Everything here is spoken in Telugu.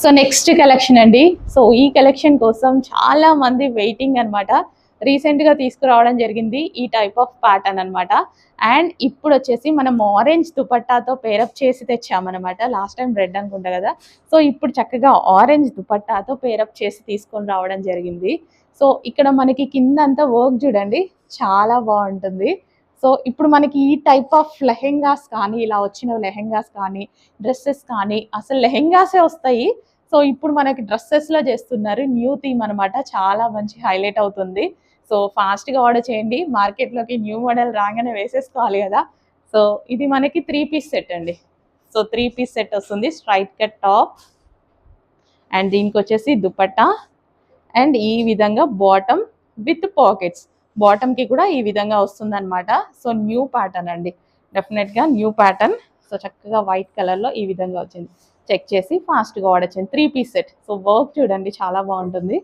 సో నెక్స్ట్ కలెక్షన్ అండి. సో ఈ కలెక్షన్ కోసం చాలా మంది వెయిటింగ్ అనమాట. రీసెంట్ గా తీసుకురావడం జరిగింది ఈ టైప్ ఆఫ్ ప్యాటర్న్ అనమాట. అండ్ ఇప్పుడు వచ్చేసి మనం ఆరెంజ్ దుపట్టాతో పేరప్ చేసి తెచ్చామన్నమాట. లాస్ట్ టైం రెడ్ అనుకుంటా కదా. సో ఇప్పుడు చక్కగా ఆరెంజ్ దుపట్టాతో పేరప్ చేసి తీసుకొని రావడం జరిగింది. సో ఇక్కడ మనకి కింద అంతా వర్క్ చూడండి, చాలా బాగుంటుంది. సో ఇప్పుడు మనకి ఈ టైప్ ఆఫ్ లెహెంగాస్ కానీ, ఇలా వచ్చిన లెహెంగాస్ కానీ, డ్రెస్సెస్ కానీ, అసలు లెహెంగాసే వస్తాయి. సో ఇప్పుడు మనకి డ్రెస్సెస్లో చేస్తున్నారు. న్యూ థీమ్ అనమాట. చాలా మంచి హైలైట్ అవుతుంది. సో ఫాస్ట్గా ఆర్డర్ చేయండి. మార్కెట్లోకి న్యూ మోడల్ రాగానే వేసేసుకోవాలి కదా. సో ఇది మనకి 3 పీస్ సెట్ అండి. సో 3 పీస్ సెట్ వస్తుంది. స్ట్రైట్ కట్ టాప్ అండ్ దీనికి వచ్చేసి దుపట్టా అండ్ ఈ విధంగా బాటమ్ విత్ పాకెట్స్. బాటమ్కి కూడా ఈ విధంగా వస్తుంది అనమాట. సో న్యూ ప్యాటర్న్ అండి, డెఫినెట్గా న్యూ ప్యాటర్న్. సో చక్కగా వైట్ కలర్లో ఈ విధంగా వచ్చింది. చెక్ చేసి ఫాస్ట్గా ఆర్డర్ చేయండి. 3 పీస్ సెట్. సో వర్క్ చూడండి, చాలా బాగుంటుంది.